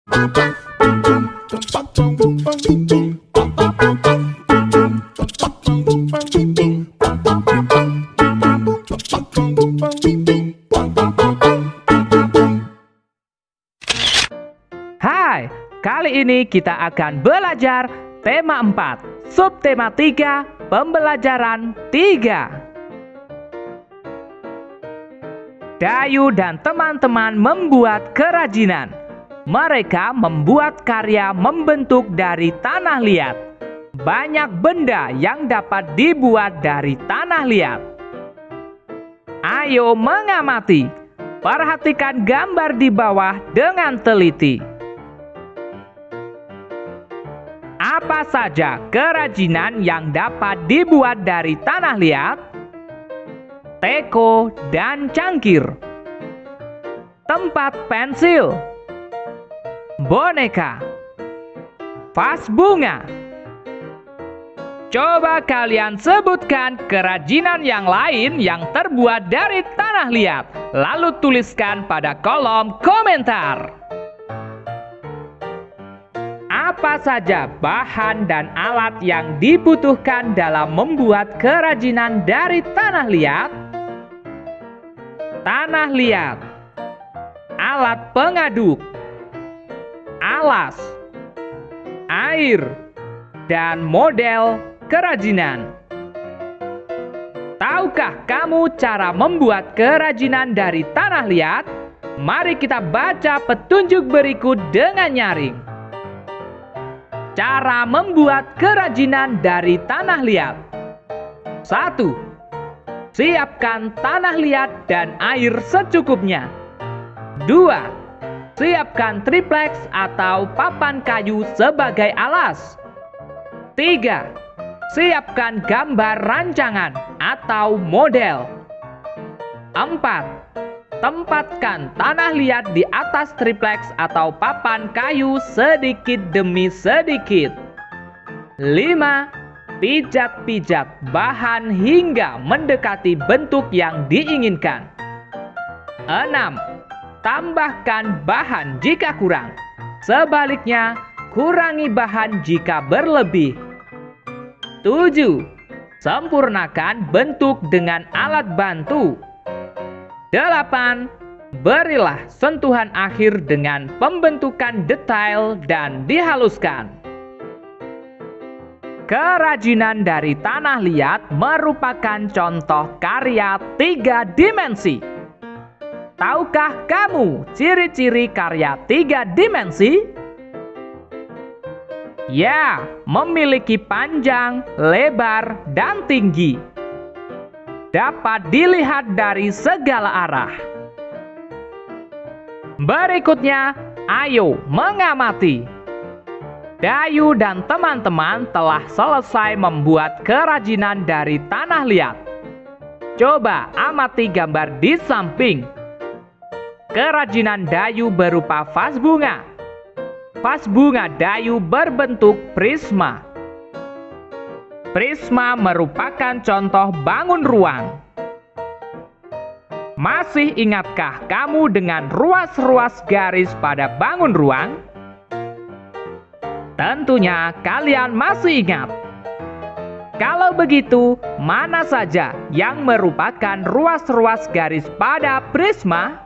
Hai, kali ini kita akan belajar tema 4, subtema 3, pembelajaran 3. Dayu dan teman-teman membuat kerajinan. Mereka membuat karya membentuk dari tanah liat. Banyak benda yang dapat dibuat dari tanah liat. Ayo mengamati. Perhatikan gambar di bawah dengan teliti. Apa saja kerajinan yang dapat dibuat dari tanah liat? Teko dan cangkir, tempat pensil, boneka, vas bunga. Coba kalian sebutkan kerajinan yang lain yang terbuat dari tanah liat, lalu tuliskan pada kolom komentar. Apa saja bahan dan alat yang dibutuhkan dalam membuat kerajinan dari tanah liat? Tanah liat, alat pengaduk, alas, air, dan model kerajinan. Tahukah kamu cara membuat kerajinan dari tanah liat? Mari kita baca petunjuk berikut dengan nyaring. Cara membuat kerajinan dari tanah liat. 1. Siapkan tanah liat dan air secukupnya. 2. Siapkan triplex atau papan kayu sebagai alas. 3. Siapkan gambar rancangan atau model. 4. Tempatkan tanah liat di atas triplex atau papan kayu sedikit demi sedikit. 5. Pijat-pijat bahan hingga mendekati bentuk yang diinginkan. 6. Tambahkan bahan jika kurang. Sebaliknya, kurangi bahan jika berlebih. 7. Sempurnakan bentuk dengan alat bantu. 8. Berilah sentuhan akhir dengan pembentukan detail dan dihaluskan. Kerajinan dari tanah liat merupakan contoh karya 3 dimensi. Tahukah kamu ciri-ciri karya 3 dimensi? Ya, memiliki panjang, lebar, dan tinggi. Dapat dilihat dari segala arah. Berikutnya, ayo mengamati. Dayu dan teman-teman telah selesai membuat kerajinan dari tanah liat. Coba amati gambar di samping. Kerajinan Dayu berupa vas bunga. Vas bunga Dayu berbentuk prisma. Prisma merupakan contoh bangun ruang. Masih ingatkah kamu dengan ruas-ruas garis pada bangun ruang? Tentunya kalian masih ingat. Kalau begitu, mana saja yang merupakan ruas-ruas garis pada prisma?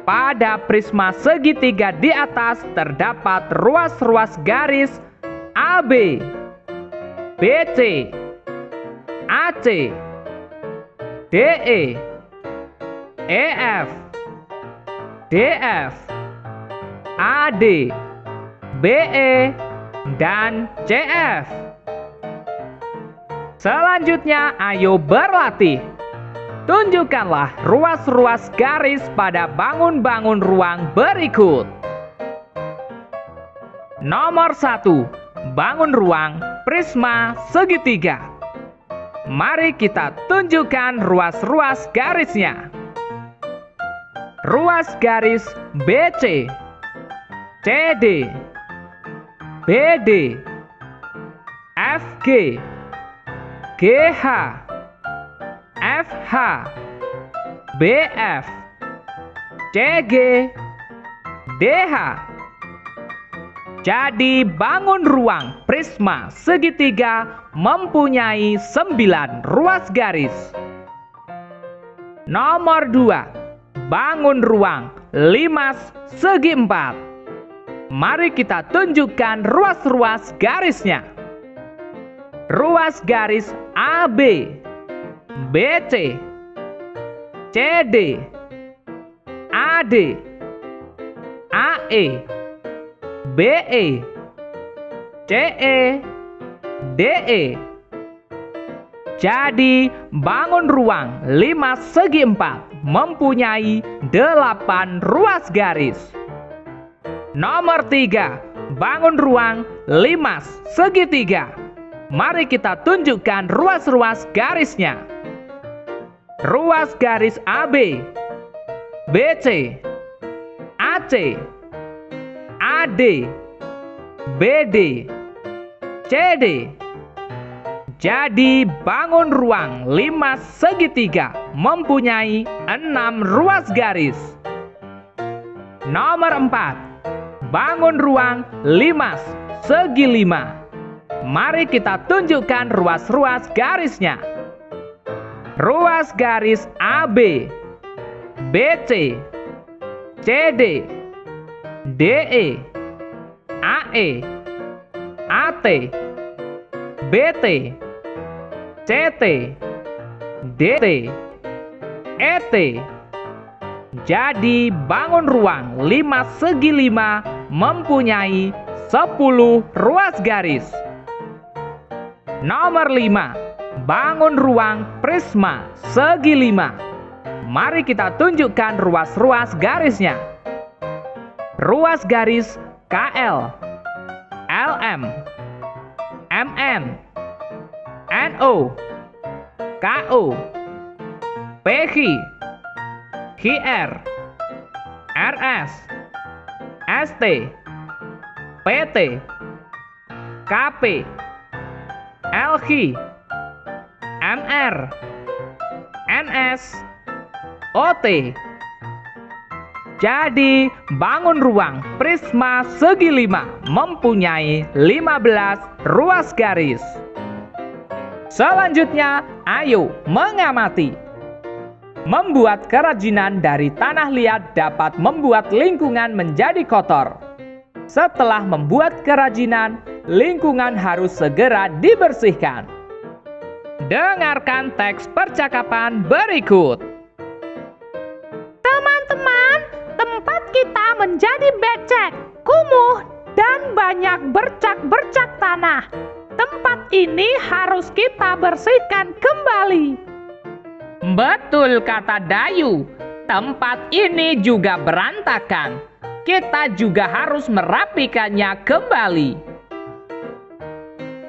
Pada prisma segitiga di atas terdapat ruas-ruas garis AB, BC, AC, DE, EF, DF, AD, BE, dan CF. Selanjutnya, ayo berlatih. Tunjukkanlah ruas-ruas garis pada bangun-bangun ruang berikut. Nomor 1. Bangun ruang prisma segitiga. Mari kita tunjukkan ruas-ruas garisnya. Ruas garis BC, CD, BD, FG, GH, FH, BF, CG, DH. Jadi bangun ruang prisma segitiga mempunyai 9 ruas garis. Nomor 2. Bangun ruang limas segi 4. Mari kita tunjukkan ruas-ruas garisnya. Ruas garis AB, BC, CD, AD, AE, BE, CE, DE. Jadi bangun ruang limas segi 4 mempunyai 8 ruas garis. Nomor 3. Bangun ruang limas segitiga. Mari kita tunjukkan ruas-ruas garisnya. Ruas garis AB, BC, AC, AD, BD, CD. Jadi bangun ruang limas segitiga mempunyai 6 ruas garis. Nomor 4. Bangun ruang limas segi 5. Mari kita tunjukkan ruas-ruas garisnya. Ruas garis AB, BC, CD, DE, AE, AT, BT, CT, DT, ET. Jadi bangun ruang limas segi 5 mempunyai 10 ruas garis. Nomor 5. Bangun ruang prisma segi 5. Mari kita tunjukkan ruas-ruas garisnya. Ruas garis KL, LM, MN, NO, KO, PQ, QR, RS, ST, PT, KP, LQ, MR, NS, OT. Jadi bangun ruang prisma segi 5 mempunyai 15 ruas garis. Selanjutnya, ayo mengamati. Membuat kerajinan dari tanah liat dapat membuat lingkungan menjadi kotor. Setelah membuat kerajinan, lingkungan harus segera dibersihkan. Dengarkan teks percakapan berikut. Teman-teman, tempat kita menjadi becek, kumuh, dan banyak bercak-bercak tanah. Tempat ini harus kita bersihkan kembali. Betul kata Dayu, tempat ini juga berantakan. Kita juga harus merapikannya kembali.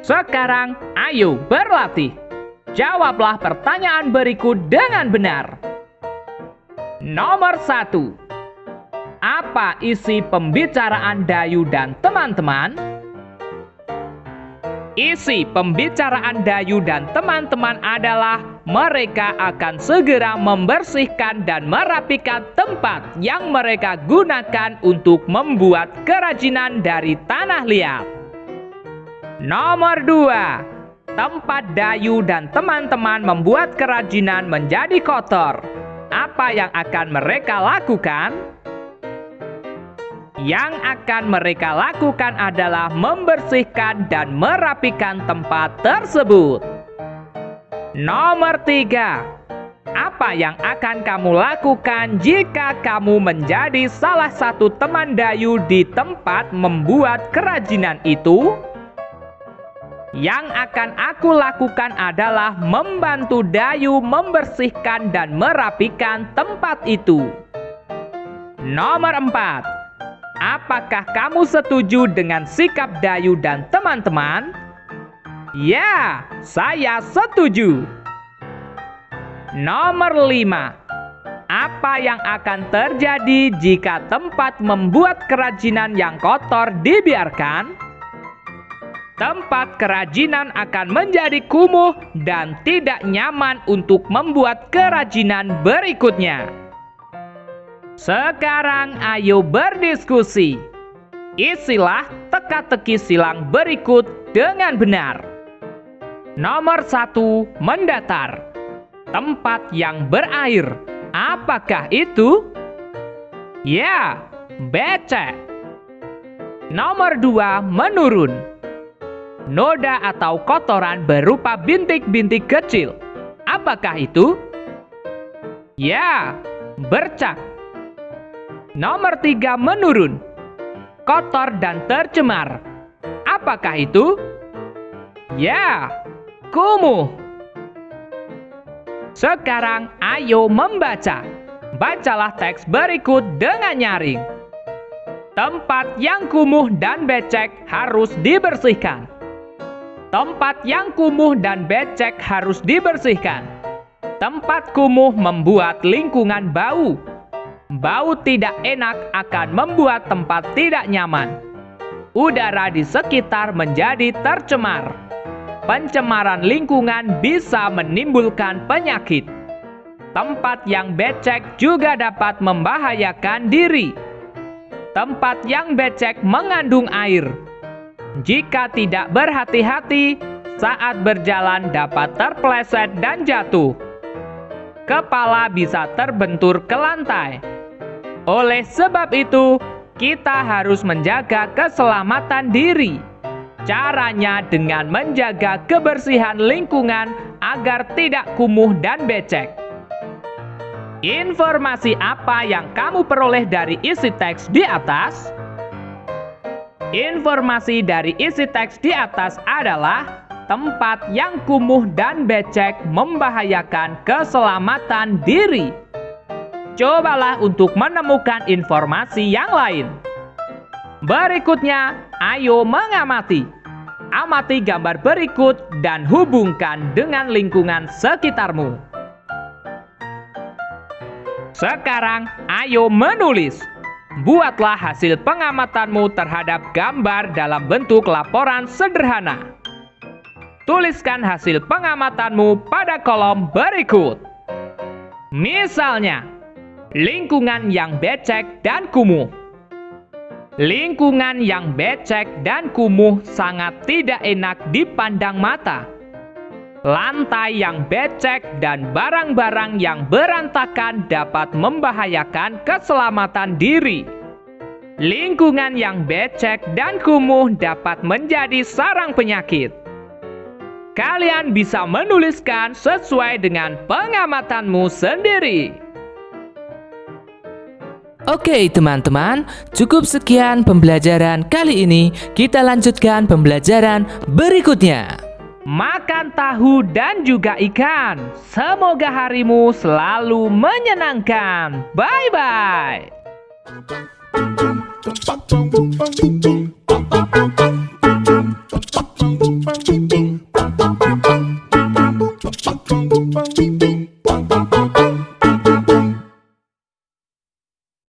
Sekarang ayo berlatih. Jawablah pertanyaan berikut dengan benar. Nomor 1. Apa isi pembicaraan Dayu dan teman-teman? Isi pembicaraan Dayu dan teman-teman adalah mereka akan segera membersihkan dan merapikan tempat yang mereka gunakan untuk membuat kerajinan dari tanah liat. Nomor 2. Tempat Dayu dan teman-teman membuat kerajinan menjadi kotor. Apa yang akan mereka lakukan? Yang akan mereka lakukan adalah membersihkan dan merapikan tempat tersebut. Nomor 3. Apa yang akan kamu lakukan jika kamu menjadi salah satu teman Dayu di tempat membuat kerajinan itu? Yang akan aku lakukan adalah membantu Dayu membersihkan dan merapikan tempat itu. Nomor 4. Apakah kamu setuju dengan sikap Dayu dan teman-teman? Ya, saya setuju. Nomor 5. Apa yang akan terjadi jika tempat membuat kerajinan yang kotor dibiarkan? Tempat kerajinan akan menjadi kumuh dan tidak nyaman untuk membuat kerajinan berikutnya. Sekarang ayo berdiskusi. Isilah teka-teki silang berikut dengan benar. Nomor 1, mendatar. Tempat yang berair. Apakah itu? Ya, becek. Nomor 2, menurun. Noda atau kotoran berupa bintik-bintik kecil. Apakah itu? Ya, bercak. Nomor 3, menurun. Kotor dan tercemar. Apakah itu? Ya, kumuh. Sekarang ayo membaca. Bacalah teks berikut dengan nyaring. Tempat yang kumuh dan becek harus dibersihkan. Tempat yang kumuh dan becek harus dibersihkan. Tempat kumuh membuat lingkungan bau. Bau tidak enak akan membuat tempat tidak nyaman. Udara di sekitar menjadi tercemar. Pencemaran lingkungan bisa menimbulkan penyakit. Tempat yang becek juga dapat membahayakan diri. Tempat yang becek mengandung air. Jika tidak berhati-hati, saat berjalan dapat terpeleset dan jatuh. Kepala bisa terbentur ke lantai. Oleh sebab itu, kita harus menjaga keselamatan diri. Caranya dengan menjaga kebersihan lingkungan agar tidak kumuh dan becek. Informasi apa yang kamu peroleh dari isi teks di atas? Informasi dari isi teks di atas adalah tempat yang kumuh dan becek membahayakan keselamatan diri. Cobalah untuk menemukan informasi yang lain. Berikutnya, ayo mengamati. Amati gambar berikut dan hubungkan dengan lingkungan sekitarmu. Sekarang, ayo menulis. Buatlah hasil pengamatanmu terhadap gambar dalam bentuk laporan sederhana. Tuliskan hasil pengamatanmu pada kolom berikut. Misalnya, lingkungan yang becek dan kumuh. Lingkungan yang becek dan kumuh sangat tidak enak dipandang mata. Lantai yang becek dan barang-barang yang berantakan dapat membahayakan keselamatan diri. Lingkungan yang becek dan kumuh dapat menjadi sarang penyakit. Kalian bisa menuliskan sesuai dengan pengamatanmu sendiri. Oke teman-teman, cukup sekian pembelajaran kali ini. Kita lanjutkan pembelajaran berikutnya. Makan tahu dan juga ikan. Semoga harimu selalu menyenangkan. Bye-bye.